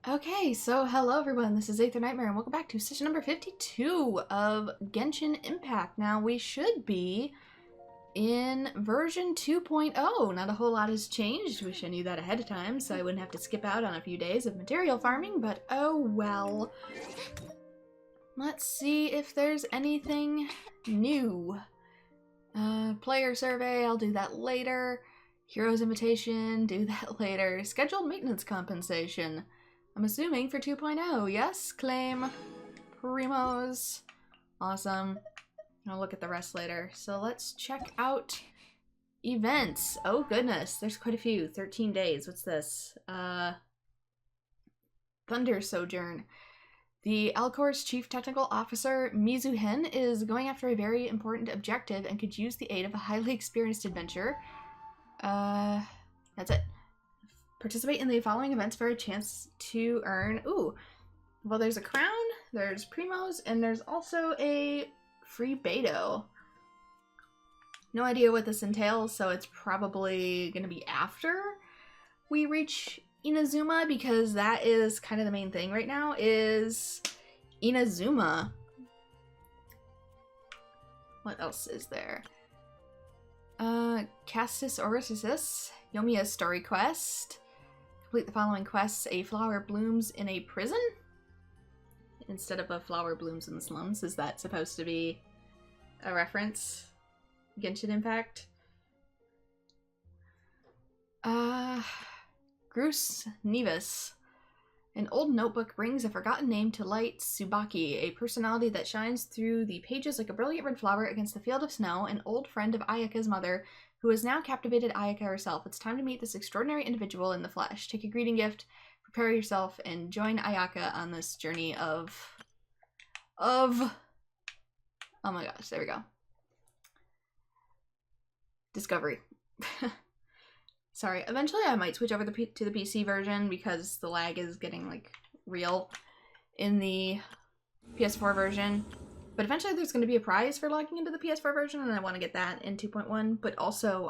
Okay, so hello everyone, this is AetherNightmare and welcome back to session number 52 of Genshin Impact. Now we should be in version 2.0. Not a whole lot has changed. Wish I knew that ahead of time so I wouldn't have to skip out on a few days of material farming, but oh well. Let's see if there's anything new. Player survey, I'll do that later. Hero's invitation, do that later. Scheduled maintenance compensation. I'm assuming for 2.0. Yes, claim primos. Awesome. I'll look at the rest later. So let's check out events. Oh goodness, there's quite a few. 13 days. What's this? Thunder Sojourn. The Alcor's chief technical officer, Mizuhen, is going after a very important objective and could use the aid of a highly experienced adventurer. That's it. Participate in the following events for a chance to earn... Ooh. Well, there's a crown, there's primos, and there's also a free Beto. No idea what this entails, so it's probably going to be after we reach Inazuma, because that is kind of the main thing right now, is Inazuma. What else is there? Castus Orisis, Yomiya's story quest. Complete the following quests. A flower blooms in a prison? Instead of a flower blooms in the slums. Is that supposed to be a reference? Genshin Impact? Grus Nevis. An old notebook brings a forgotten name to light. Tsubaki, a personality that shines through the pages like a brilliant red flower against the field of snow, an old friend of Ayaka's mother, who has now captivated Ayaka herself. It's time to meet this extraordinary individual in the flesh. Take a greeting gift, prepare yourself, and join Ayaka on this journey of... Oh my gosh, there we go. Discovery. Sorry, eventually I might switch over to the PC version because the lag is getting, like, real in the PS4 version. But eventually there's going to be a prize for logging into the PS4 version, and I want to get that in 2.1. But also,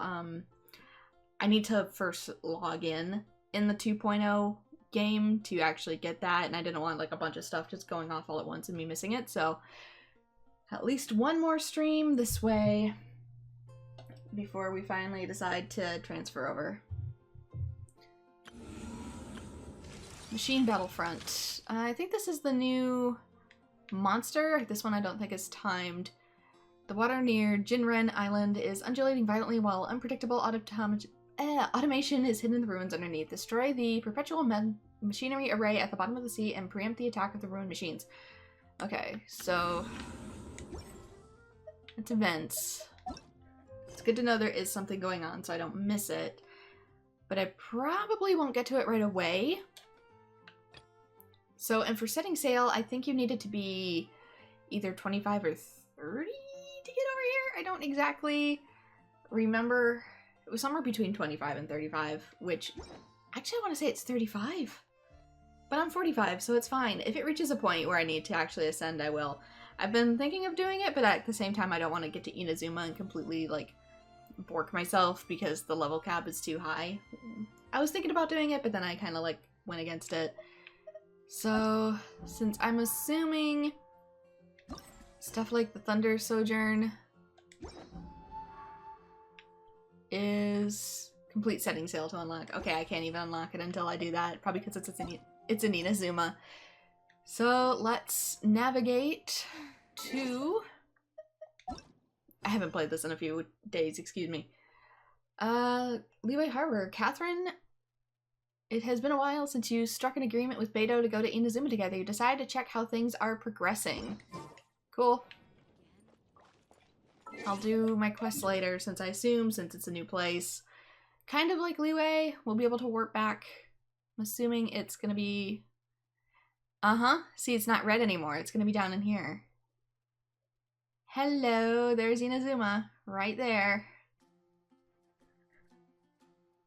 I need to first log in the 2.0 game to actually get that, and I didn't want, like, a bunch of stuff just going off all at once and me missing it. So, at least one more stream this way before we finally decide to transfer over. Machine Battlefront. I think this is the new monster. This one I don't think is timed. The water near Jinren Island is undulating violently while unpredictable automation is hidden in the ruins underneath. Destroy the perpetual machinery array at the bottom of the sea and preempt the attack of the ruined machines. Okay, so it's events. It's good to know there is something going on so I don't miss it. But I probably won't get to it right away. So, and for setting sail, I think you needed to be either 25 or 30 to get over here? I don't exactly remember. It was somewhere between 25 and 35, which, actually I want to say it's 35. But I'm 45, so it's fine. If it reaches a point where I need to actually ascend, I will. I've been thinking of doing it, but at the same time, I don't want to get to Inazuma and completely, like, bork myself because the level cap is too high. I was thinking about doing it, but then I kind of, like, went against it. So, since I'm assuming stuff like the Thunder Sojourn is complete setting sail to unlock. Okay, I can't even unlock it until I do that, probably because it's in Inazuma. So, let's navigate to... I haven't played this in a few days, excuse me. Liyue Harbor. Catherine... It has been a while since you struck an agreement with Beto to go to Inazuma together. You decided to check how things are progressing. Cool. I'll do my quest later, since I assume, since it's a new place. Kind of like Liyue, we'll be able to warp back. I'm assuming it's gonna be... See, it's not red anymore. It's gonna be down in here. Hello, there's Inazuma. Right there.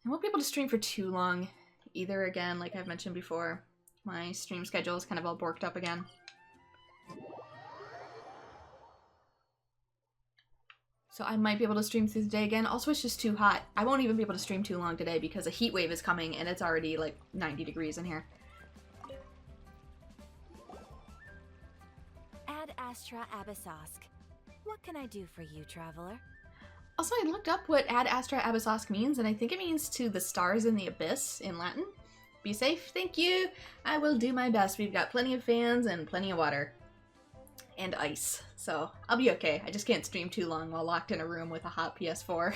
I won't be able to stream for too long. Either, again, like I've mentioned before, my stream schedule is kind of all borked up again. So I might be able to stream through the day again. Also, it's just too hot. I won't even be able to stream too long today because a heat wave is coming and it's already like 90 degrees in here. Ad Astra Abyssosk. What can I do for you, traveler? Also, I looked up what Ad Astra Abyssosk means, and I think it means to the stars in the abyss in Latin. Be safe, thank you. I will do my best. We've got plenty of fans and plenty of water. And ice, so I'll be okay. I just can't stream too long while locked in a room with a hot PS4.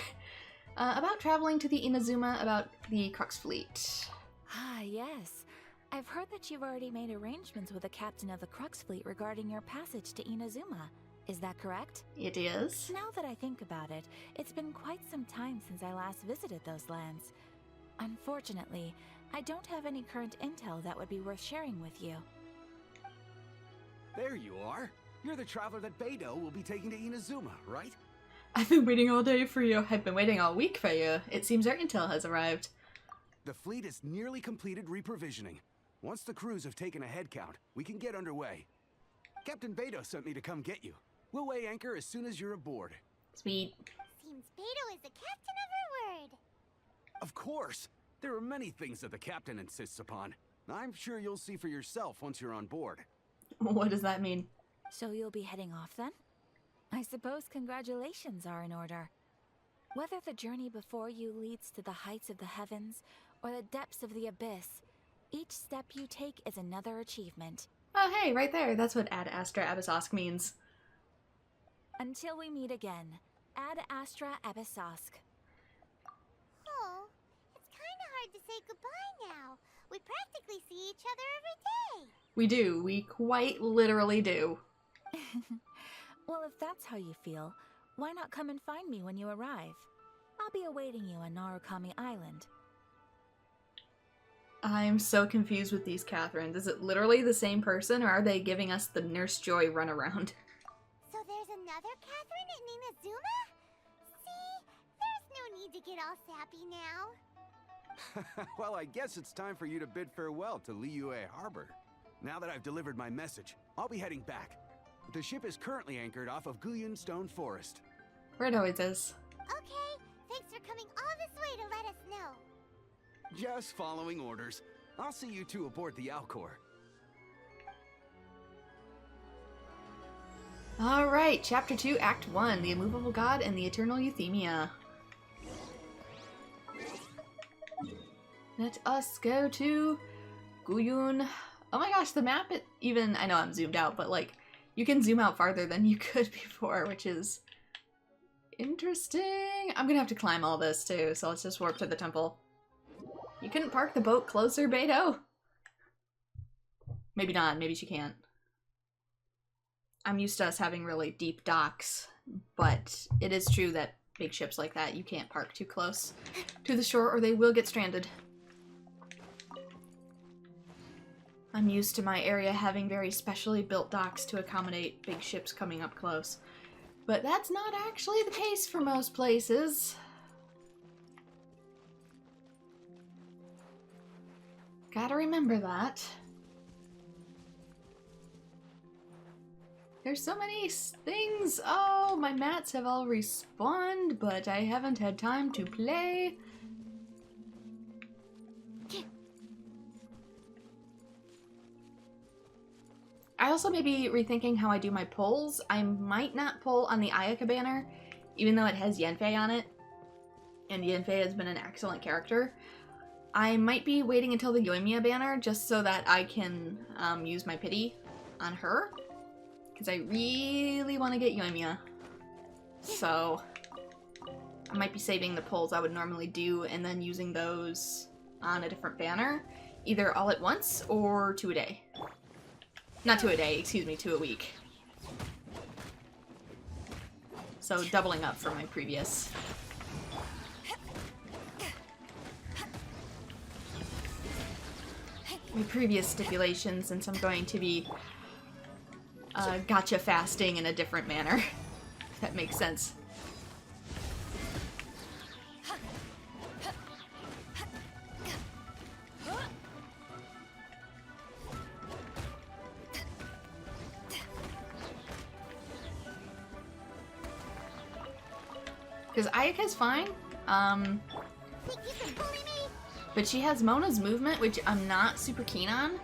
About traveling to the Inazuma, about the Crux fleet. Ah, yes. I've heard that you've already made arrangements with the captain of the Crux fleet regarding your passage to Inazuma. Is that correct? It is. Now that I think about it, it's been quite some time since I last visited those lands. Unfortunately, I don't have any current intel that would be worth sharing with you. There you are. You're the traveler that Beidou will be taking to Inazuma, right? I've been waiting all day for you. I've been waiting all week for you. It seems our intel has arrived. The fleet has nearly completed reprovisioning. Once the crews have taken a head count, we can get underway. Captain Beidou sent me to come get you. We'll weigh anchor as soon as you're aboard. Sweet. Seems Beidou is the captain of her word. Of course! There are many things that the captain insists upon. I'm sure you'll see for yourself once you're on board. What does that mean? So you'll be heading off then? I suppose congratulations are in order. Whether the journey before you leads to the heights of the heavens or the depths of the abyss, each step you take is another achievement. Oh hey, right there. That's what Ad Astra Abyssosk means. Until we meet again, Ad Astra Abyssosk. Oh, it's kind of hard to say goodbye now. We practically see each other every day. We do. We quite literally do. Well, if that's how you feel, why not come and find me when you arrive? I'll be awaiting you on Narukami Island. I'm so confused with these Catherines. Is it literally the same person, or are they giving us the Nurse Joy runaround? So there's another Catherine in Inazuma? See? There's no need to get all sappy now. Well, I guess it's time for you to bid farewell to Liyue Harbor. Now that I've delivered my message, I'll be heading back. The ship is currently anchored off of Guyun Stone Forest. Where it always is. Okay, thanks for coming all this way to let us know. Just following orders. I'll see you two aboard the Alcor. Alright, Chapter 2, Act 1, The Immovable God and the Eternal Euthymia. Let us go to Guyun. Oh my gosh, the map, I know I'm zoomed out, but like, you can zoom out farther than you could before, which is interesting. I'm gonna have to climb all this too, so let's just warp to the temple. You couldn't park the boat closer, Beidou? Maybe not, maybe she can't. I'm used to us having really deep docks, but it is true that big ships like that, you can't park too close to the shore or they will get stranded. I'm used to my area having very specially built docks to accommodate big ships coming up close. But that's not actually the case for most places. Gotta remember that. There's so many things. Oh, my mats have all respawned, but I haven't had time to play. I also may be rethinking how I do my polls. I might not pull on the Ayaka banner, even though it has Yanfei on it. And Yanfei has been an excellent character. I might be waiting until the Yoimiya banner just so that I can use my pity on her. Because I really want to get Yoimiya. So I might be saving the polls I would normally do and then using those on a different banner. Either all at once or 2 a day. Not 2 a day, excuse me, 2 a week. So doubling up for my previous. Stipulations, since I'm going to be gacha fasting in a different manner. If that makes sense. Because Ayaka's fine, but she has Mona's movement, which I'm not super keen on,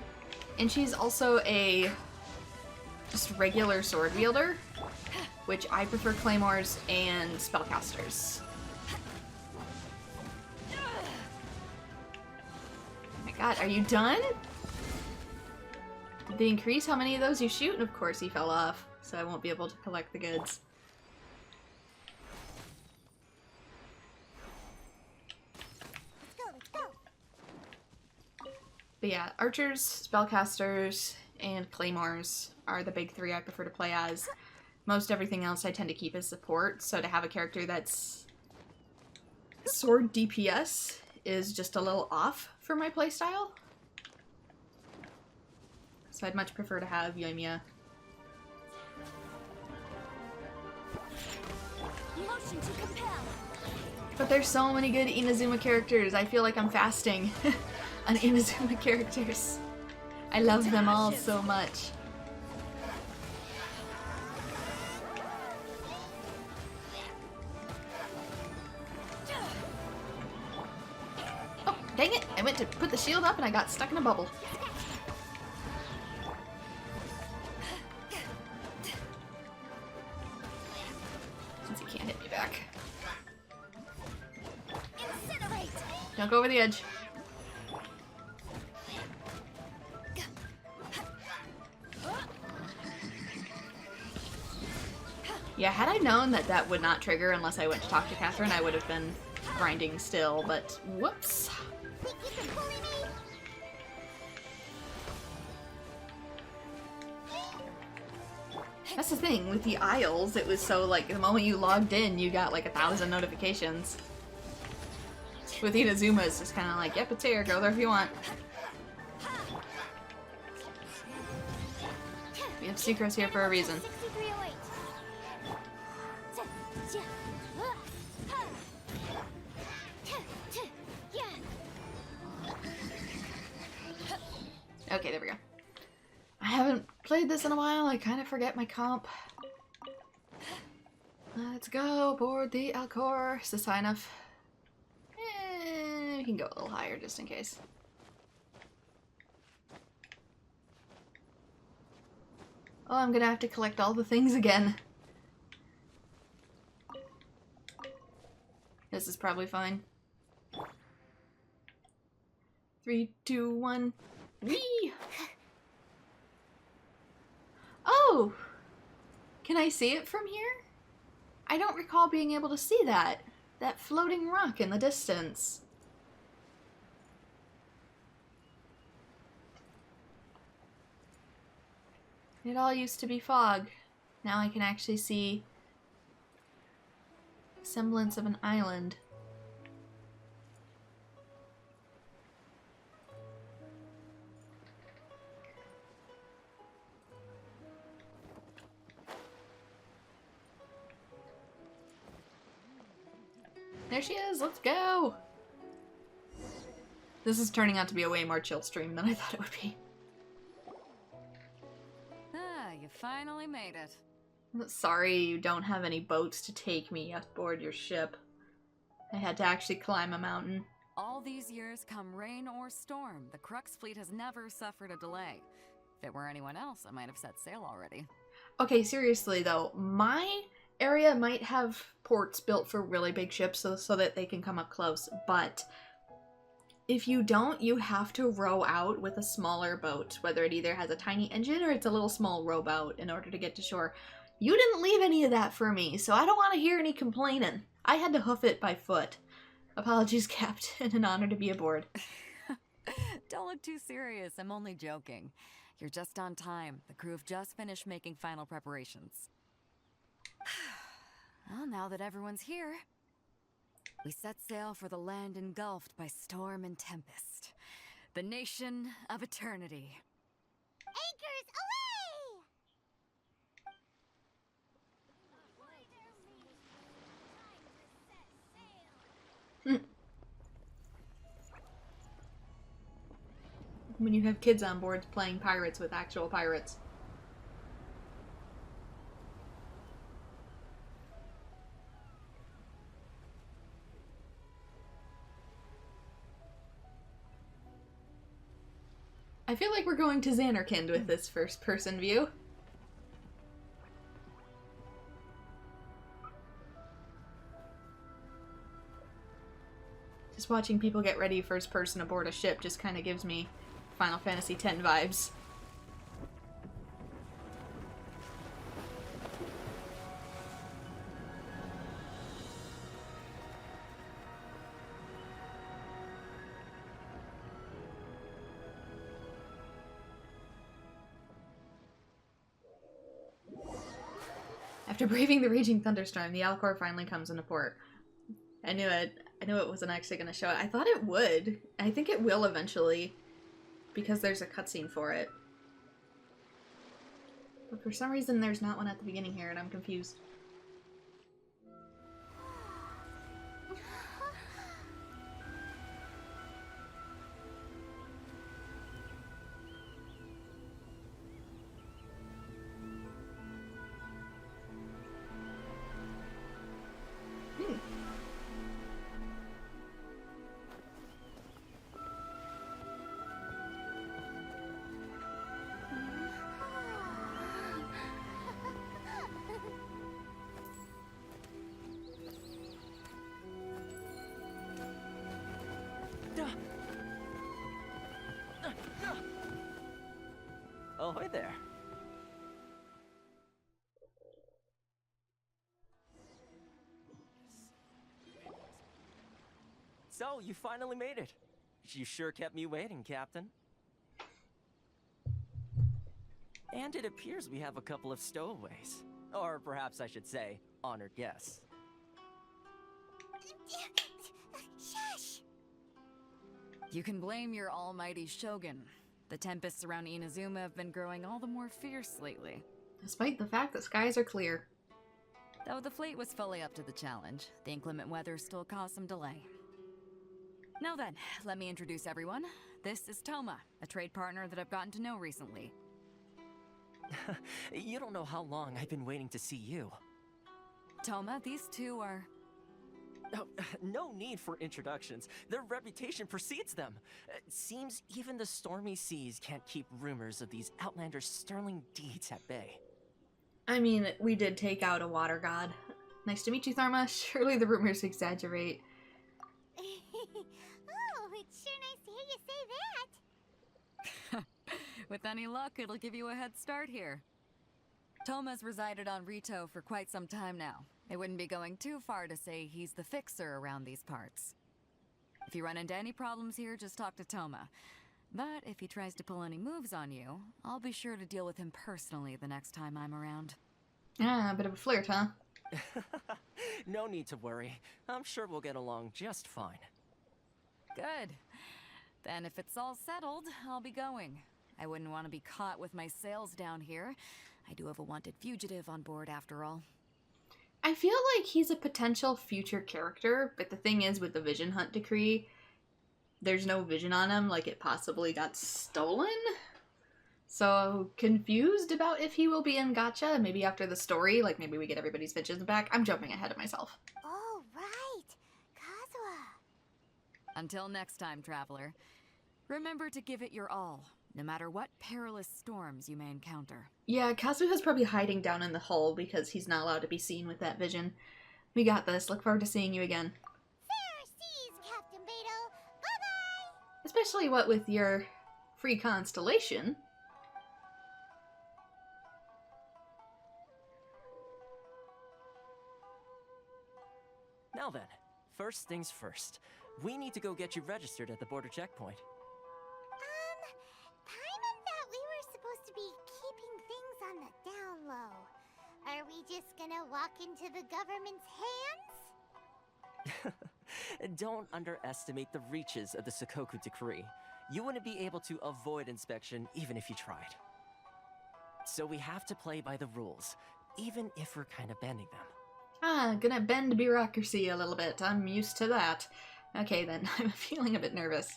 and she's also a just regular sword wielder, which I prefer claymores and spellcasters. Oh my god, are you done? Did they increase how many of those you shoot? And of course he fell off, so I won't be able to collect the goods. Let's go. But yeah, archers, spellcasters, and claymores are the big three I prefer to play as. Most everything else I tend to keep as support, so to have a character that's sword DPS is just a little off for my playstyle. So I'd much prefer to have Yoimiya. Motion to compel. But there's so many good Inazuma characters, I feel like I'm fasting on Inazuma characters. I love them all so much. Oh, dang it! I went to put the shield up and I got stuck in a bubble. Since he can't hit me back. Incinerate. Don't go over the edge. Yeah, had I known that that would not trigger unless I went to talk to Catherine, I would have been grinding still, but whoops. Think you can bully me? That's the thing, with the Isles, it was so like, the moment you logged in, you got like 1,000 notifications. With Inazuma, it's just kind of like, yep, it's here, go there if you want. We have secrets here for a reason. 6308. Okay, there we go. I haven't played this in a while, I kind of forget my comp. Let's go aboard the Alcor. Is this high enough? We can go a little higher just in case. Oh, I'm gonna have to collect all the things again. This is probably fine. 3, 2, 1. Whee! Oh! Can I see it from here? I don't recall being able to see that. That floating rock in the distance. It all used to be fog. Now I can actually see semblance of an island. There she is, let's go! This is turning out to be a way more chill stream than I thought it would be. Ah, you finally made it. Sorry you don't have any boats to take me aboard your ship. I had to actually climb a mountain. All these years, come rain or storm, the Crux fleet has never suffered a delay. If it were anyone else, I might have set sail already. Okay, seriously though, my area might have ports built for really big ships so that they can come up close, but if you don't, you have to row out with a smaller boat, whether it either has a tiny engine or it's a little small rowboat in order to get to shore. You didn't leave any of that for me, so I don't want to hear any complaining. I had to hoof it by foot. Apologies, Captain. An honor to be aboard. Don't look too serious, I'm only joking. You're just on time. The crew have just finished making final preparations. Well, now that everyone's here, we set sail for the land engulfed by storm and tempest. The nation of eternity. Anchors away! When you have kids on board playing pirates with actual pirates. I feel like we're going to Xanarkand with this first-person view. Just watching people get ready first person aboard a ship just kind of gives me Final Fantasy X vibes. After braving the raging thunderstorm, the Alcor finally comes into port. I knew it. I knew it wasn't actually going to show it. I thought it would. I think it will eventually, because there's a cutscene for it. But for some reason, there's not one at the beginning here, and I'm confused. Ahoy there. So, you finally made it. You sure kept me waiting, Captain. And it appears we have a couple of stowaways. Or perhaps I should say, honored guests. Shush! You can blame your almighty Shogun. The tempests around Inazuma have been growing all the more fierce lately. Despite the fact that skies are clear. Though the fleet was fully up to the challenge, the inclement weather still caused some delay. Now then, let me introduce everyone. This is Toma, a trade partner that I've gotten to know recently. You don't know how long I've been waiting to see you. Toma, these two are... Oh, no need for introductions. Their reputation precedes them. Seems even the stormy seas can't keep rumors of these outlanders' sterling deeds at bay. I mean, we did take out a water god. Nice to meet you, Tharma. Surely the rumors exaggerate. Oh, it's sure nice to hear you say that. With any luck, it'll give you a head start here. Toma's resided on Rito for quite some time now. It wouldn't be going too far to say he's the fixer around these parts. If you run into any problems here, just talk to Toma. But if he tries to pull any moves on you, I'll be sure to deal with him personally the next time I'm around. Ah, a bit of a flirt, huh? No need to worry. I'm sure we'll get along just fine. Good. Then if it's all settled, I'll be going. I wouldn't want to be caught with my sails down here. I do have a wanted fugitive on board after all. I feel like he's a potential future character, but the thing is, with the Vision Hunt decree, there's no vision on him, like it possibly got stolen? So, confused about if he will be in Gacha, maybe after the story, like maybe we get everybody's visions back. I'm jumping ahead of myself. Oh, right. Kazuha. Until next time, traveler. Remember to give it your all, no matter what perilous storms you may encounter. Yeah, Kazuha's probably hiding down in the hull because he's not allowed to be seen with that vision. We got this. Look forward to seeing you again. Fair seas, Captain Beto. Bye-bye. Especially what with your free constellation. Now then, first things first. We need to go get you registered at the border checkpoint. Paimon thought we were supposed to be keeping things on the down low. Are we just gonna walk into the government's hands? Don't underestimate the reaches of the Sakoku decree. You wouldn't be able to avoid inspection even if you tried. So we have to play by the rules, even if we're kind of bending them. Ah, gonna bend bureaucracy a little bit. I'm used to that. Okay then, I'm feeling a bit nervous.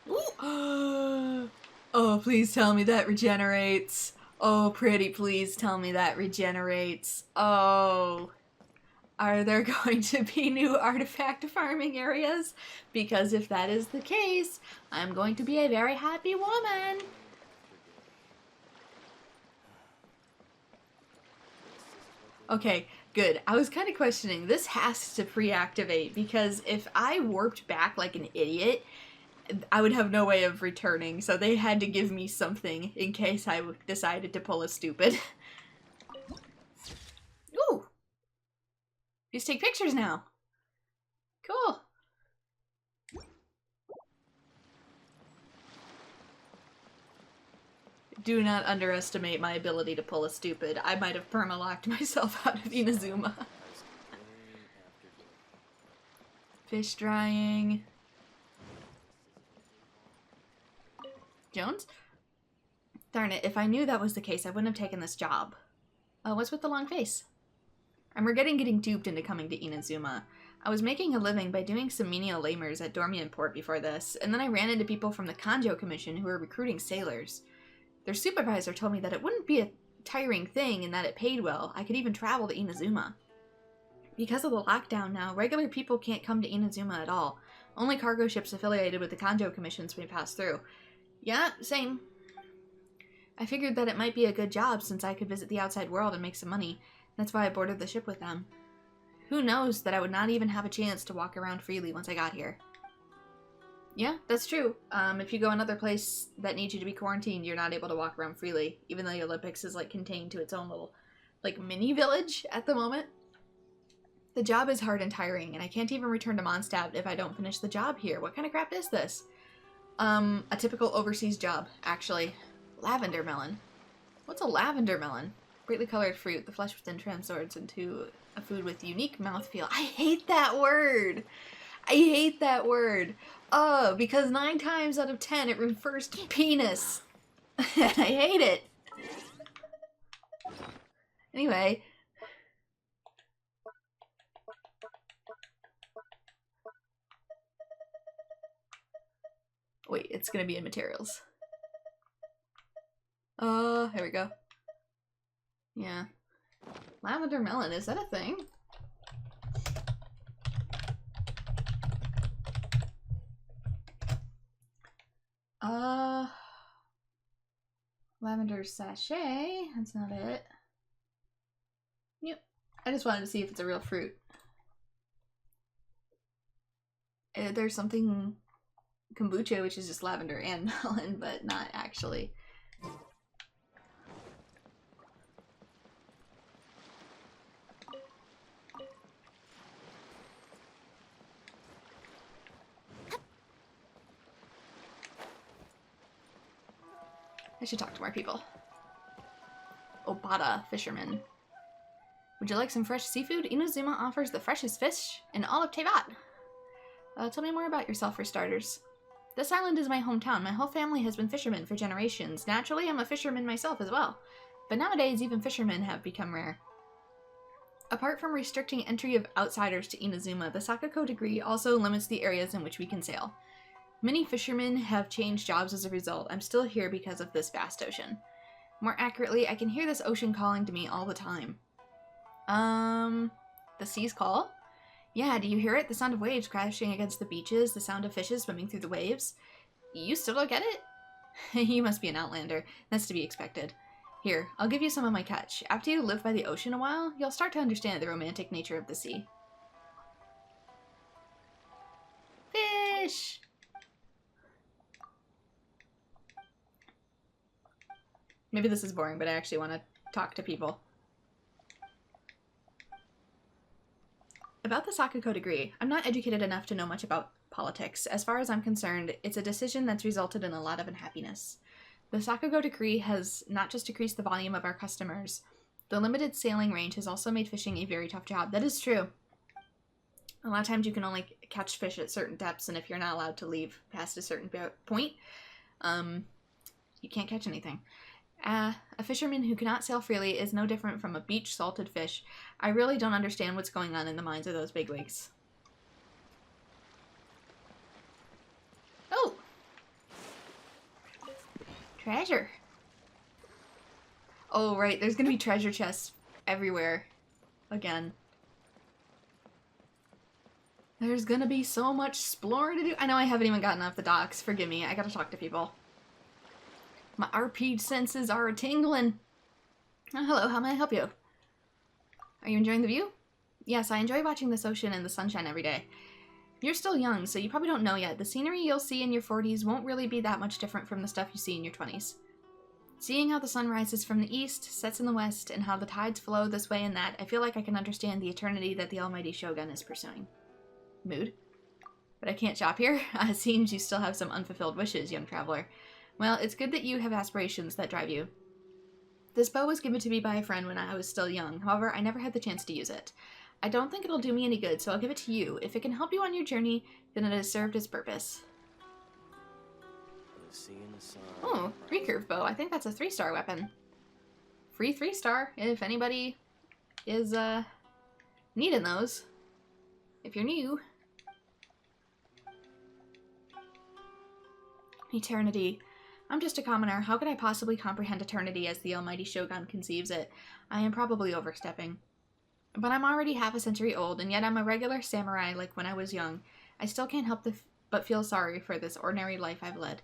Ooh. Oh, please tell me that regenerates. Oh, pretty please tell me that regenerates. Oh. Are there going to be new artifact farming areas? Because if that is the case, I'm going to be a very happy woman. Okay, good. I was kind of questioning. This has to pre-activate because if I warped back like an idiot, I would have no way of returning. So they had to give me something in case I decided to pull a stupid. Ooh! Just take pictures now. Cool. Do not underestimate my ability to pull a stupid. I might have perma-locked myself out of Inazuma. Fish drying. Jones? Darn it, if I knew that was the case, I wouldn't have taken this job. What's with the long face? I'm regretting getting duped into coming to Inazuma. I was making a living by doing some menial lamers at Dormian Port before this, and then I ran into people from the Kanjo Commission who were recruiting sailors. Their supervisor told me that it wouldn't be a tiring thing and that it paid well. I could even travel to Inazuma. Because of the lockdown now, regular people can't come to Inazuma at all. Only cargo ships affiliated with the Kanjo Commissions may pass through. Yeah, same. I figured that it might be a good job since I could visit the outside world and make some money. That's why I boarded the ship with them. Who knows that I would not even have a chance to walk around freely once I got here. Yeah, that's true. If you go another place that needs you to be quarantined, you're not able to walk around freely, even though the Olympics is, like, contained to its own little, like, mini village at the moment. The job is hard and tiring, and I can't even return to Mondstadt if I don't finish the job here. What kind of crap is this? A typical overseas job, actually. Lavender melon. What's a lavender melon? Brightly colored fruit, the flesh within transforms into a food with unique mouthfeel. I hate that word! I hate that word. Oh, because 9 times out of 10 it refers to penis. And I hate it. Anyway. Wait, it's gonna be in materials. Here we go. Yeah. Lavender melon, is that a thing? Lavender sachet, that's not it. Yep. I just wanted to see if it's a real fruit. There's something kombucha, which is just lavender and melon, but not actually. I should talk to more people. Obata, fisherman. Would you like some fresh seafood? Inazuma offers the freshest fish in all of Teyvat. Tell me more about yourself for starters. This island is my hometown. My whole family has been fishermen for generations. Naturally, I'm a fisherman myself as well. But nowadays, even fishermen have become rare. Apart from restricting entry of outsiders to Inazuma, the Sakako Decree also limits the areas in which we can sail. Many fishermen have changed jobs as a result. I'm still here because of this vast ocean. More accurately, I can hear this ocean calling to me all the time. The sea's call? Yeah, do you hear it? The sound of waves crashing against the beaches, the sound of fishes swimming through the waves. You still don't get it? You must be an outlander. That's to be expected. Here, I'll give you some of my catch. After you live by the ocean a while, you'll start to understand the romantic nature of the sea. Fish! Maybe this is boring, but I actually want to talk to people. About the Sakako Decree, I'm not educated enough to know much about politics. As far as I'm concerned, it's a decision that's resulted in a lot of unhappiness. The Sakako Decree has not just decreased the volume of our customers, the limited sailing range has also made fishing a very tough job. That is true. A lot of times you can only catch fish at certain depths, and if you're not allowed to leave past a certain point, you can't catch anything. A fisherman who cannot sail freely is no different from a beach salted fish. I really don't understand what's going on in the minds of those bigwigs. Oh! Treasure! Oh, right, there's gonna be treasure chests everywhere. Again. There's gonna be so much exploring to do. I know I haven't even gotten off the docks. Forgive me, I gotta talk to people. My RP senses are tingling. Oh, hello, how may I help you? Are you enjoying the view? Yes, I enjoy watching this ocean and the sunshine every day. You're still young, so you probably don't know yet. The scenery you'll see in your 40s won't really be that much different from the stuff you see in your 20s. Seeing how the sun rises from the east, sets in the west, and how the tides flow this way and that, I feel like I can understand the eternity that the almighty Shogun is pursuing. Mood. But I can't shop here? It seems you still have some unfulfilled wishes, young traveler. Well, it's good that you have aspirations that drive you. This bow was given to me by a friend when I was still young. However, I never had the chance to use it. I don't think it'll do me any good, so I'll give it to you. If it can help you on your journey, then it has served its purpose. Oh, recurve bow. I think that's a 3-star weapon. Free 3-star if anybody is needing those. If you're new. Eternity. I'm just a commoner. How could I possibly comprehend eternity as the almighty Shogun conceives it? I am probably overstepping. But I'm already half a century old, and yet I'm a regular samurai like when I was young. I still can't help but feel sorry for this ordinary life I've led.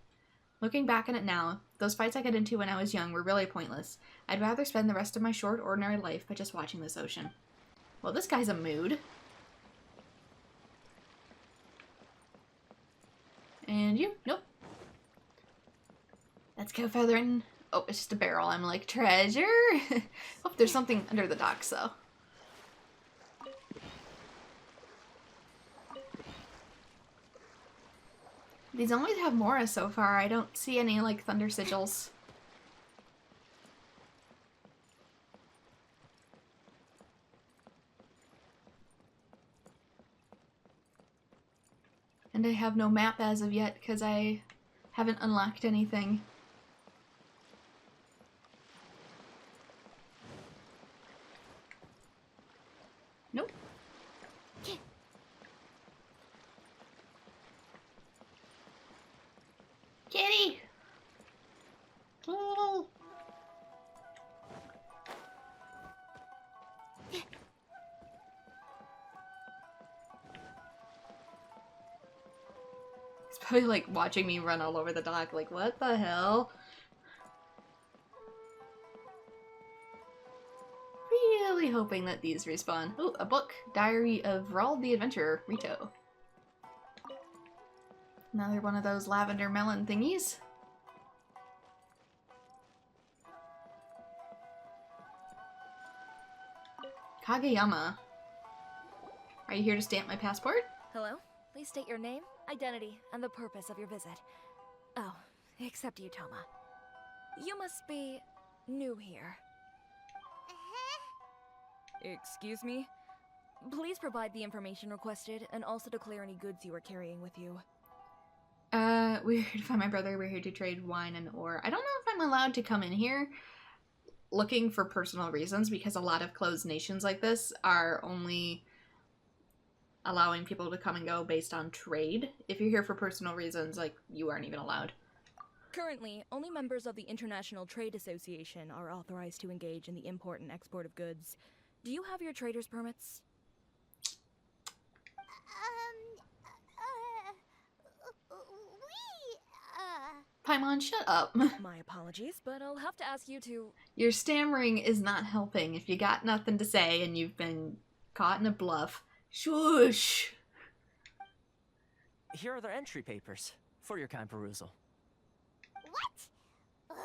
Looking back on it now, those fights I got into when I was young were really pointless. I'd rather spend the rest of my short, ordinary life by just watching this ocean. Well, this guy's a mood. And you? Nope. Let's go further in. Oh, it's just a barrel. I'm like, treasure? Hope there's something under the docks, though. These always have Mora so far. I don't see any, like, thunder sigils. And I have no map as of yet, because I haven't unlocked anything. Nope. Kitty! Oh. It's probably like watching me run all over the dock, like, what the hell? Really hoping that these respawn. Oh, a book. Diary of Rald the Adventurer, Rito. Another one of those lavender melon thingies. Kageyama. Are you here to stamp my passport? Hello? Please state your name, identity, and the purpose of your visit. Oh, except you, Toma. You must be new here. Excuse me? Please provide the information requested and also declare any goods you are carrying with you. We're here to find my brother. We're here to trade wine and ore. I don't know if I'm allowed to come in here looking for personal reasons, because a lot of closed nations like this are only allowing people to come and go based on trade. If you're here for personal reasons, like, you aren't even allowed. Currently, only members of the International Trade Association are authorized to engage in the import and export of goods. Do you have your trader's permits? Paimon, shut up. My apologies, but I'll have to ask you to... Your stammering is not helping if you got nothing to say and you've been caught in a bluff. Shush! Here are their entry papers for your kind perusal. What?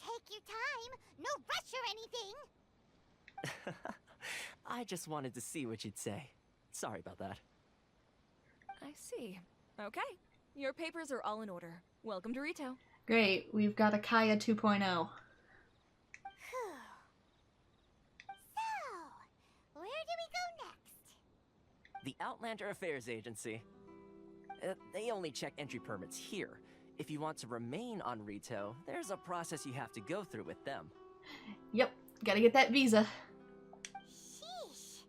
Take your time. No rush or anything. I just wanted to see what you'd say. Sorry about that. I see. Okay. Your papers are all in order. Welcome to Rito. Great, we've got a Kaya 2.0. So, where do we go next? The Outlander Affairs Agency. They only check entry permits here. If you want to remain on Rito, there's a process you have to go through with them. Yep, gotta get that visa. Sheesh.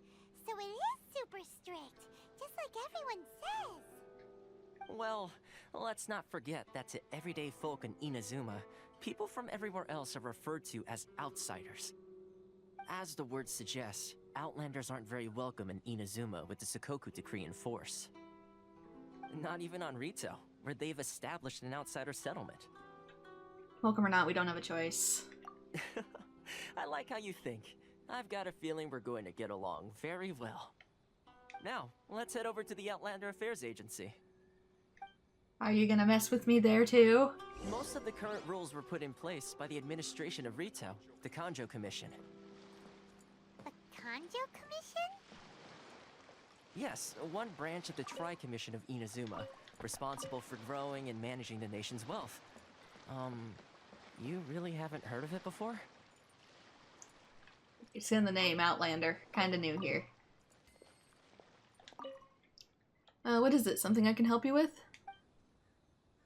So it is super strict, just like everyone says. Well, let's not forget that to everyday folk in Inazuma, people from everywhere else are referred to as outsiders. As the word suggests, Outlanders aren't very welcome in Inazuma with the Sakoku decree in force. Not even on Rito, where they've established an outsider settlement. Welcome or not, we don't have a choice. I like how you think. I've got a feeling we're going to get along very well. Now, let's head over to the Outlander Affairs Agency. Are you gonna mess with me there too? Most of the current rules were put in place by the administration of Rito, the Kanjo Commission. The Kanjo Commission? Yes, one branch of the Tri-Commission of Inazuma, responsible for growing and managing the nation's wealth. You really haven't heard of it before? It's in the name, Outlander. Kinda new here. What is it? Something I can help you with?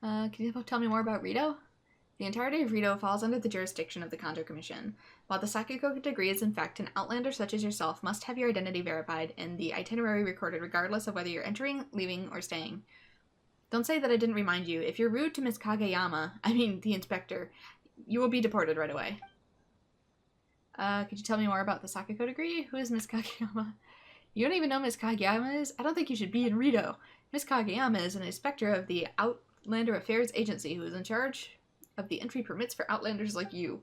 Can you tell me more about Rito? The entirety of Rito falls under the jurisdiction of the Kanjo Commission. While the Sakugo degree is in fact an outlander such as yourself must have your identity verified and the itinerary recorded regardless of whether you're entering, leaving, or staying. Don't say that I didn't remind you. If you're rude to Miss Kageyama, I mean the inspector, you will be deported right away. Could you tell me more about the Sakugo degree? Who is Miss Kageyama? You don't even know Miss Kageyama is? I don't think you should be in Rito. Miss Kageyama is an inspector of the Outlander Affairs Agency who is in charge of the entry permits for outlanders like you.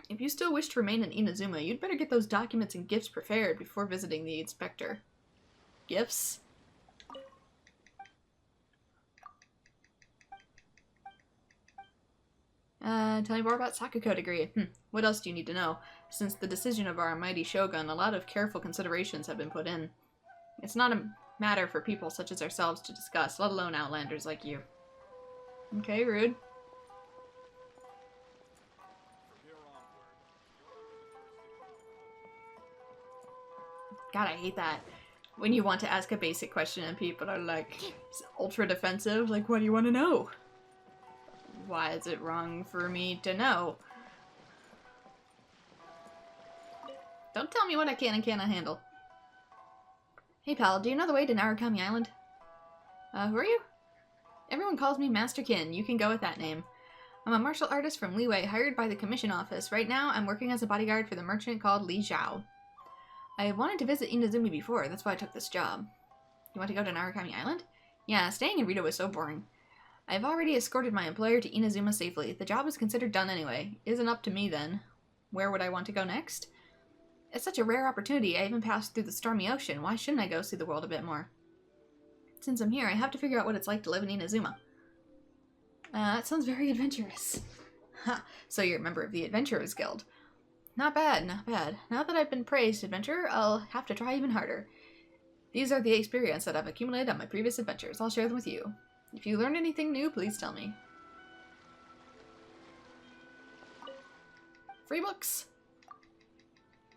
If you still wish to remain in Inazuma, you'd better get those documents and gifts prepared before visiting the inspector. Gifts? Tell me more about Sakugo degree. What else do you need to know? Since the decision of our mighty shogun, a lot of careful considerations have been put in. It's not a matter for people such as ourselves to discuss, let alone outlanders like you. Okay, rude. God, I hate that. When you want to ask a basic question and people are like, ultra defensive, like, what do you want to know? Why is it wrong for me to know? Don't tell me what I can and cannot handle. Hey pal, do you know the way to Narukami Island? Who are you? Everyone calls me Master Kin. You can go with that name. I'm a martial artist from Liyue, hired by the commission office. Right now, I'm working as a bodyguard for the merchant called Li Zhao. I wanted to visit Inazuma before, that's why I took this job. You want to go to Narukami Island? Yeah, staying in Rito was so boring. I've already escorted my employer to Inazuma safely. The job is considered done anyway. Isn't up to me then. Where would I want to go next? It's such a rare opportunity. I even passed through the stormy ocean. Why shouldn't I go see the world a bit more? Since I'm here, I have to figure out what it's like to live in Inazuma. That sounds very adventurous. Ha, so you're a member of the Adventurers Guild. Not bad, not bad. Now that I've been praised adventurer, I'll have to try even harder. These are the experience that I've accumulated on my previous adventures. I'll share them with you. If you learn anything new, please tell me. Free books!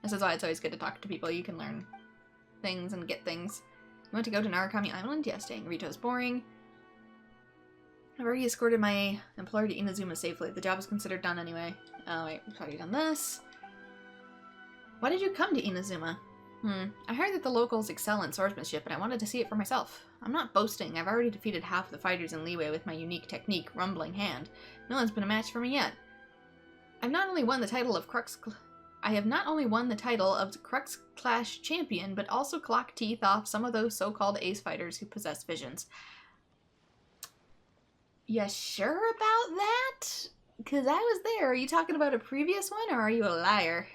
This is why it's always good to talk to people. You can learn things and get things. You want to go to Narukami Island? Yes, staying Rito's boring. I've already escorted my employer to Inazuma safely. The job is considered done anyway. Oh wait, we've already done this. Why did you come to Inazuma? I heard that the locals excel in swordsmanship, and I wanted to see it for myself. I'm not boasting. I've already defeated half the fighters in Liyue with my unique technique, Rumbling Hand. No one's been a match for me yet. I have not only won the title of Crux Clash Champion, but also clocked teeth off some of those so-called ace fighters who possess visions. You sure about that? Because I was there. Are you talking about a previous one, or are you a liar?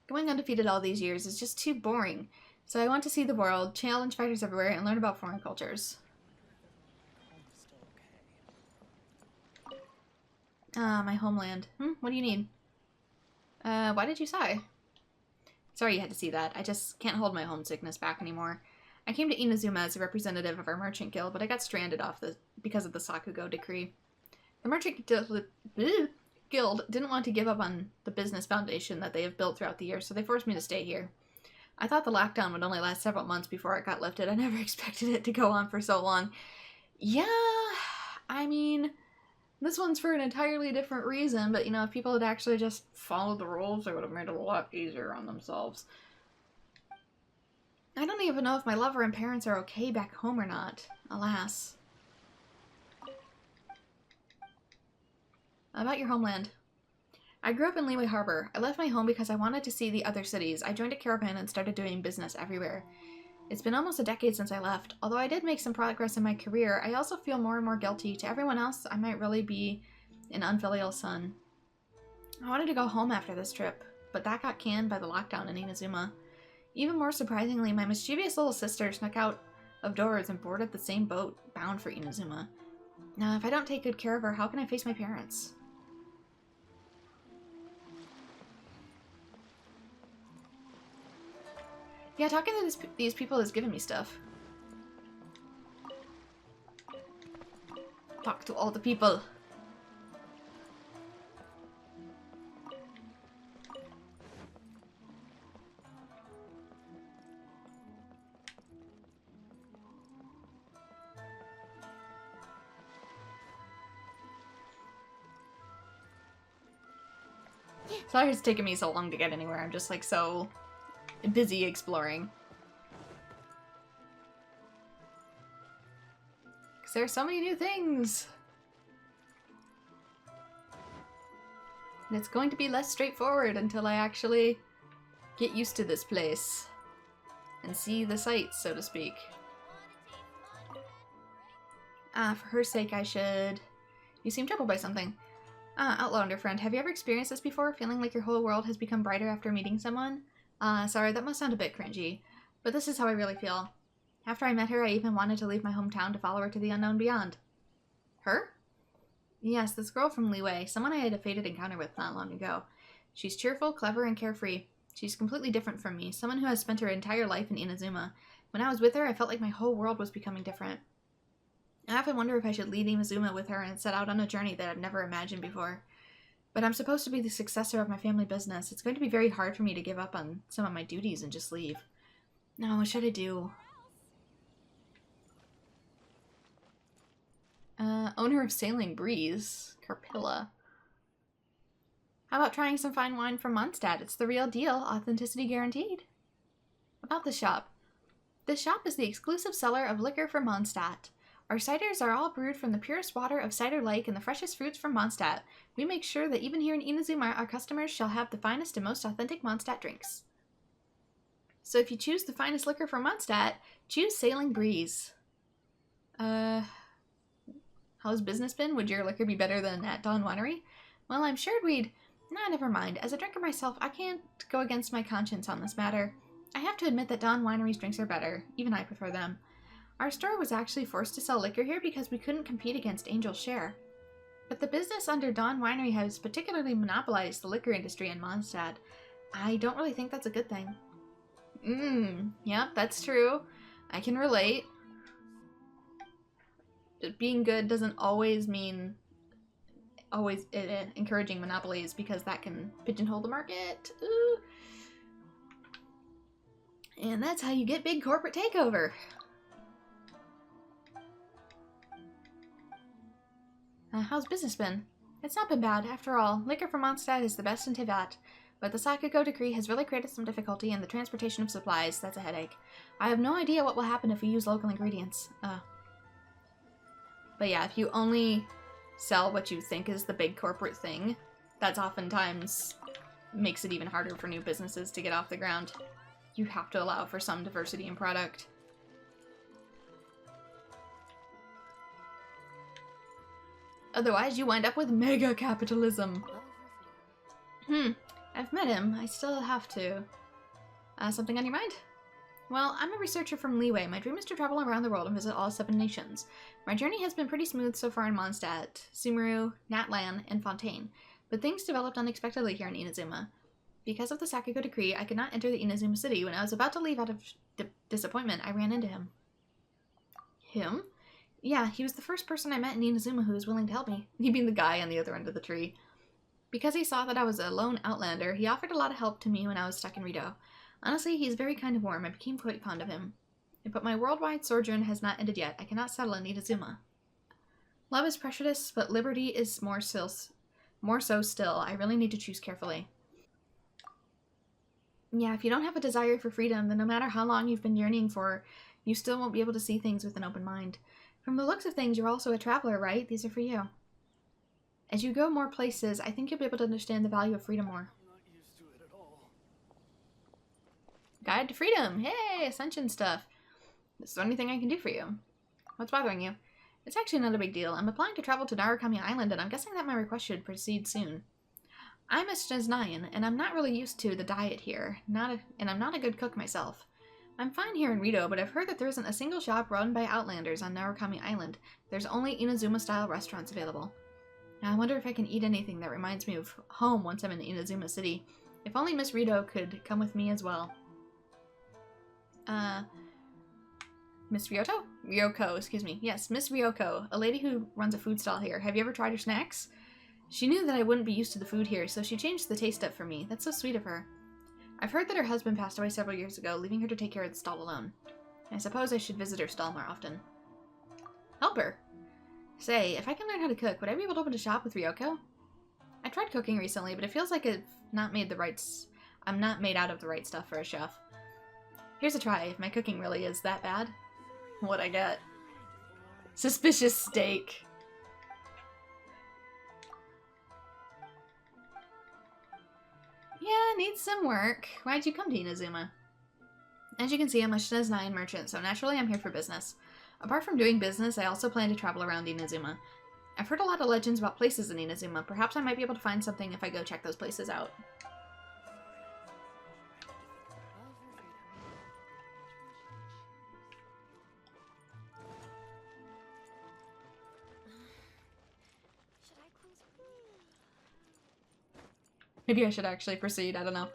Going undefeated all these years is just too boring. So I want to see the world, challenge fighters everywhere, and learn about foreign cultures. My homeland. What do you need? Why did you sigh? Sorry you had to see that. I just can't hold my homesickness back anymore. I came to Inazuma as a representative of our merchant guild, but I got stranded because of the Sakugo decree. The merchant guild didn't want to give up on the business foundation that they have built throughout the years, so they forced me to stay here. I thought the lockdown would only last several months before it got lifted. I never expected it to go on for so long. Yeah, I mean, this one's for an entirely different reason, but you know, if people had actually just followed the rules, they would have made it a lot easier on themselves. I don't even know if my lover and parents are okay back home or not, alas. About your homeland. I grew up in Liyue Harbor. I left my home because I wanted to see the other cities. I joined a caravan and started doing business everywhere. It's been almost a decade since I left. Although I did make some progress in my career, I also feel more and more guilty. To everyone else, I might really be an unfilial son. I wanted to go home after this trip, but that got canned by the lockdown in Inazuma. Even more surprisingly, my mischievous little sister snuck out of doors and boarded the same boat bound for Inazuma. Now, if I don't take good care of her, how can I face my parents? Yeah, talking to these people has given me stuff. Talk to all the people. Sorry it's taken me so long to get anywhere. I'm just like so busy exploring. Because there's so many new things. And it's going to be less straightforward until I actually get used to this place. And see the sights, so to speak. For her sake I should... You seem troubled by something. Outlander friend, have you ever experienced this before? Feeling like your whole world has become brighter after meeting someone? Sorry, that must sound a bit cringy, but this is how I really feel. After I met her, I even wanted to leave my hometown to follow her to the unknown beyond. Her? Yes, this girl from Liyue, someone I had a fated encounter with not long ago. She's cheerful, clever, and carefree. She's completely different from me, someone who has spent her entire life in Inazuma. When I was with her, I felt like my whole world was becoming different. I often wonder if I should leave Inazuma with her and set out on a journey that I've never imagined before. But I'm supposed to be the successor of my family business. It's going to be very hard for me to give up on some of my duties and just leave. Now, what should I do? Owner of Sailing Breeze, Carpilla. How about trying some fine wine from Mondstadt? It's the real deal, authenticity guaranteed. About the shop. This shop is the exclusive seller of liquor from Mondstadt. Our ciders are all brewed from the purest water of Cider Lake and the freshest fruits from Mondstadt. We make sure that even here in Inazuma, our customers shall have the finest and most authentic Mondstadt drinks. So if you choose the finest liquor from Mondstadt, choose Sailing Breeze. How's business been? Would your liquor be better than at Dawn Winery? Well, I'm sure we'd... Nah, never mind. As a drinker myself, I can't go against my conscience on this matter. I have to admit that Dawn Winery's drinks are better. Even I prefer them. Our store was actually forced to sell liquor here because we couldn't compete against Angel's Share. But the business under Dawn Winery has particularly monopolized the liquor industry in Mondstadt. I don't really think that's a good thing. Yep, that's true. I can relate. Being good doesn't always mean encouraging monopolies because that can pigeonhole the market. Ooh. And that's how you get big corporate takeover. How's business been? It's not been bad. After all, liquor from Mondstadt is the best in Teyvat, but the Sakugo decree has really created some difficulty in the transportation of supplies. That's a headache. I have no idea what will happen if we use local ingredients. But yeah, if you only sell what you think is the big corporate thing, that's oftentimes makes it even harder for new businesses to get off the ground. You have to allow for some diversity in product. Otherwise, you wind up with mega capitalism. I've met him. I still have to. Something on your mind? Well, I'm a researcher from Liyue. My dream is to travel around the world and visit all 7 nations. My journey has been pretty smooth so far in Mondstadt, Sumeru, Natlan, and Fontaine, but things developed unexpectedly here in Inazuma. Because of the Sakugo decree, I could not enter the Inazuma city. When I was about to leave out of disappointment, I ran into him. Him? Yeah, he was the first person I met in Inazuma who was willing to help me. He being the guy on the other end of the tree. Because he saw that I was a lone outlander, he offered a lot of help to me when I was stuck in Rito. Honestly, he's very kind and warm. I became quite fond of him. But my worldwide sojourn has not ended yet. I cannot settle in Inazuma. Love is precious, but liberty is more so still. I really need to choose carefully. Yeah, if you don't have a desire for freedom, then no matter how long you've been yearning for, you still won't be able to see things with an open mind. From the looks of things, you're also a traveler, right? These are for you. As you go more places, I think you'll be able to understand the value of freedom more. Guide to freedom! Hey, ascension stuff. Is there anything I can do for you? What's bothering you? It's actually not a big deal. I'm applying to travel to Narukami Island, and I'm guessing that my request should proceed soon. I'm a Shneznayan, and I'm not really used to the diet here. And I'm not a good cook myself. I'm fine here in Rito, but I've heard that there isn't a single shop run by Outlanders on Narukami Island. There's only Inazuma-style restaurants available. Now, I wonder if I can eat anything that reminds me of home once I'm in Inazuma City. If only Miss Rito could come with me as well. Miss Ryoko? Ryoko, excuse me. Yes, Miss Ryoko, a lady who runs a food stall here. Have you ever tried her snacks? She knew that I wouldn't be used to the food here, so she changed the taste up for me. That's so sweet of her. I've heard that her husband passed away several years ago, leaving her to take care of the stall alone. I suppose I should visit her stall more often. Help her. Say, if I can learn how to cook, would I be able to open a shop with Ryoko? I tried cooking recently, but it feels like I'm not made out of the right stuff for a chef. Here's a try, if my cooking really is that bad. What'd I get? Suspicious steak. Yeah, needs some work. Why'd you come to Inazuma? As you can see, I'm a Shneznayan merchant, so naturally I'm here for business. Apart from doing business, I also plan to travel around Inazuma. I've heard a lot of legends about places in Inazuma. Perhaps I might be able to find something if I go check those places out. Maybe I should actually proceed, I don't know.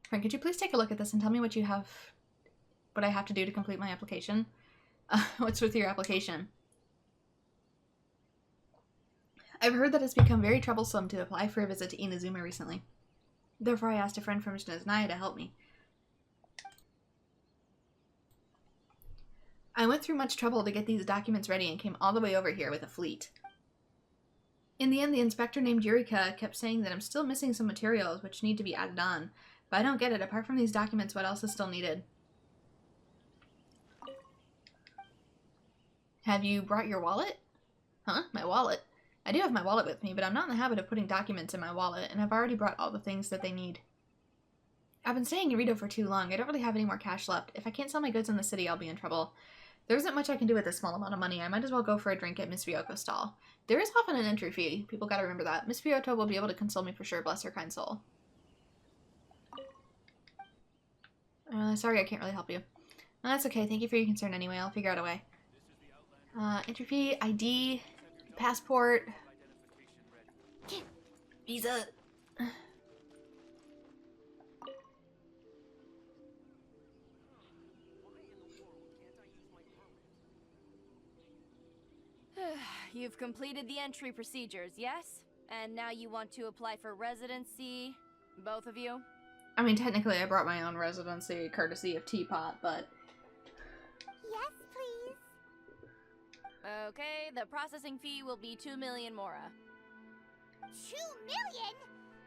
Frank, could you please take a look at this and tell me what I have to do to complete my application? What's with your application? I've heard that it's become very troublesome to apply for a visit to Inazuma recently. Therefore, I asked a friend from Shneznaya to help me. I went through much trouble to get these documents ready and came all the way over here with a fleet. In the end, the inspector named Yurika kept saying that I'm still missing some materials which need to be added on. But I don't get it. Apart from these documents, what else is still needed? Have you brought your wallet? Huh? My wallet? I do have my wallet with me, but I'm not in the habit of putting documents in my wallet, and I've already brought all the things that they need. I've been staying in Rito for too long. I don't really have any more cash left. If I can't sell my goods in the city, I'll be in trouble. There isn't much I can do with this small amount of money. I might as well go for a drink at Miss Ryoko's stall. There is often an entry fee. People gotta remember that. Miss Ryoko will be able to console me for sure, bless her kind soul. Sorry I can't really help you. No, that's okay. Thank you for your concern anyway. I'll figure out a way. Entry fee, ID, passport, visa. You've completed the entry procedures, yes? And now you want to apply for residency? Both of you? I mean, technically I brought my own residency courtesy of Teapot, but... Yes, please. Okay, the processing fee will be 2 million mora. 2 million?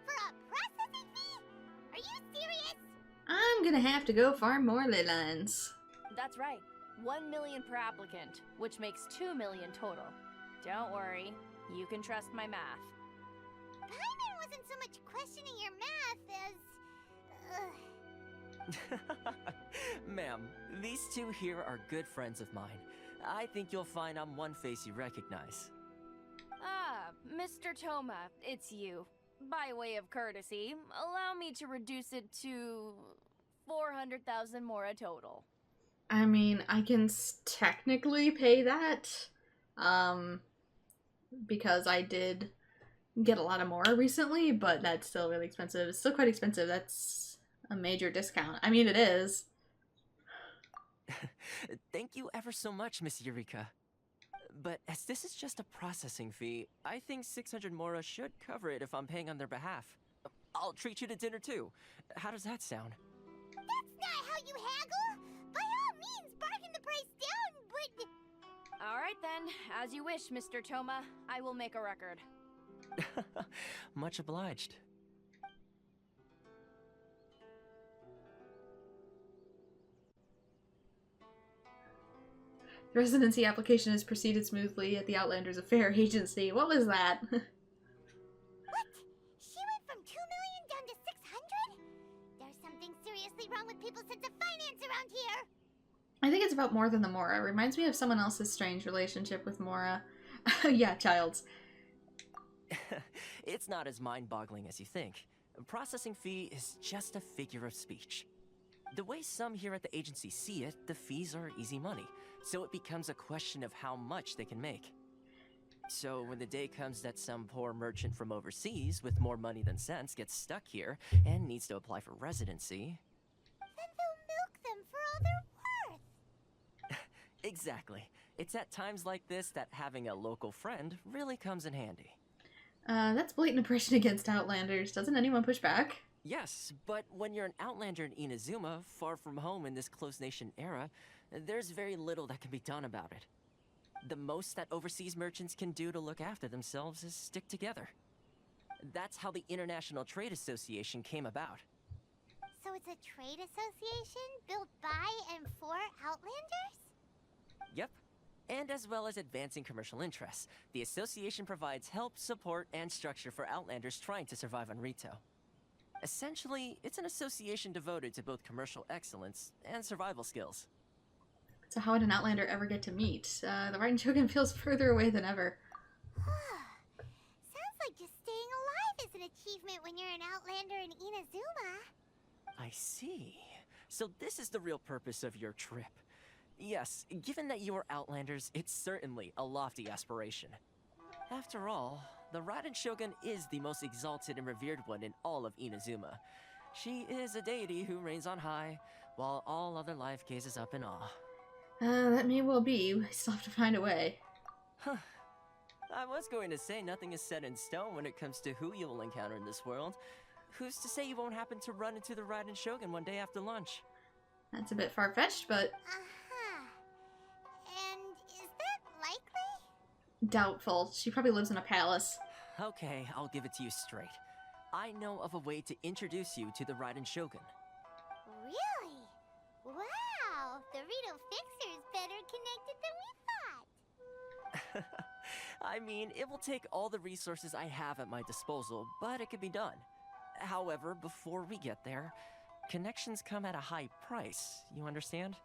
For a processing fee? Are you serious? I'm gonna have to go farm more ley lines. That's right. 1 million per applicant, which makes 2 million total. Don't worry, you can trust my math. Paimon wasn't so much questioning your math as... Ma'am, these two here are good friends of mine. I think you'll find I'm one face you recognize. Ah, Mr. Toma, it's you. By way of courtesy, allow me to reduce it to 400,000 mora total. I mean, I can technically pay that, because I did get a lot of mora recently, but that's still really expensive. It's still quite expensive. That's a major discount. I mean, it is. Thank you ever so much, Miss Eureka. But as this is just a processing fee, I think 600 mora should cover it if I'm paying on their behalf. I'll treat you to dinner too. How does that sound? That's not how you haggle! By all means, bargain the price down, but... Alright then, as you wish, Mr. Toma. I will make a record. Much obliged. The residency application has proceeded smoothly at the Outlanders Affair Agency. What was that? What? She went from 2 million down to 600? There's something seriously wrong with people's sense of finance around here. I think it's about more than the Mora. It reminds me of someone else's strange relationship with Mora. Yeah, Childs. It's not as mind-boggling as you think. A processing fee is just a figure of speech. The way some here at the agency see it, the fees are easy money, so it becomes a question of how much they can make. So when the day comes that some poor merchant from overseas with more money than sense gets stuck here and needs to apply for residency... Then they'll milk them for all they're worth. Exactly. It's at times like this that having a local friend really comes in handy. That's blatant oppression against Outlanders. Doesn't anyone push back? Yes, but when you're an Outlander in Inazuma, far from home in this closed nation era, there's very little that can be done about it. The most that overseas merchants can do to look after themselves is stick together. That's how the International Trade Association came about. So it's a trade association built by and for Outlanders? Yep. And as well as advancing commercial interests, the association provides help, support, and structure for Outlanders trying to survive on Rito. Essentially, it's an association devoted to both commercial excellence and survival skills. So how would an Outlander ever get to meet? The Raiden Shogun feels further away than ever. Sounds like just staying alive is an achievement when you're an Outlander in Inazuma. I see. So this is the real purpose of your trip. Yes, given that you are Outlanders, it's certainly a lofty aspiration. After all, the Raiden Shogun is the most exalted and revered one in all of Inazuma. She is a deity who reigns on high, while all other life gazes up in awe. That may well be. We still have to find a way. Huh. I was going to say nothing is set in stone when it comes to who you will encounter in this world. Who's to say you won't happen to run into the Raiden Shogun one day after lunch? That's a bit far-fetched, but... And is that likely? doubtful. She probably lives in a palace. Okay, I'll give it to you straight. I know of a way to introduce you to the Raiden Shogun. Really? Wow! The Rito Fixer is better connected than we thought. I mean, it will take all the resources I have at my disposal, but it can be done. However, before we get there, connections come at a high price, you understand?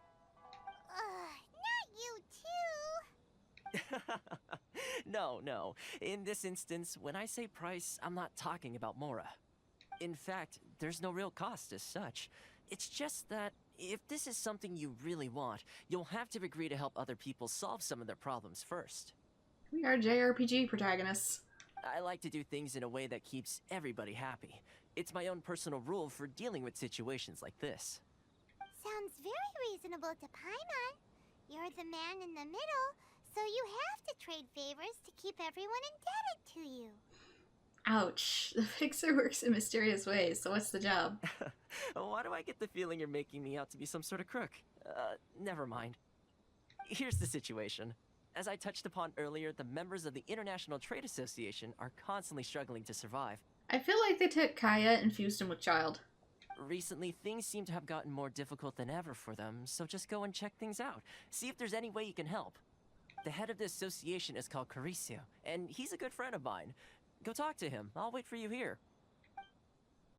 Not you too! No. In this instance, when I say price, I'm not talking about Mora. In fact, there's no real cost as such. It's just that if this is something you really want, you'll have to agree to help other people solve some of their problems first. We are JRPG protagonists. I like to do things in a way that keeps everybody happy. It's my own personal rule for dealing with situations like this. Sounds very reasonable to Paimon. You're the man in the middle, so you have to trade favors to keep everyone indebted to you. Ouch. The Fixer works in mysterious ways, so what's the job? Why do I get the feeling you're making me out to be some sort of crook? Never mind. Here's the situation. As I touched upon earlier, the members of the International Trade Association are constantly struggling to survive. I feel like they took Kaya and fused him with Child. Recently, things seem to have gotten more difficult than ever for them, so just go and check things out. See if there's any way you can help. The head of the association is called Caricio, and he's a good friend of mine. Go talk to him. I'll wait for you here.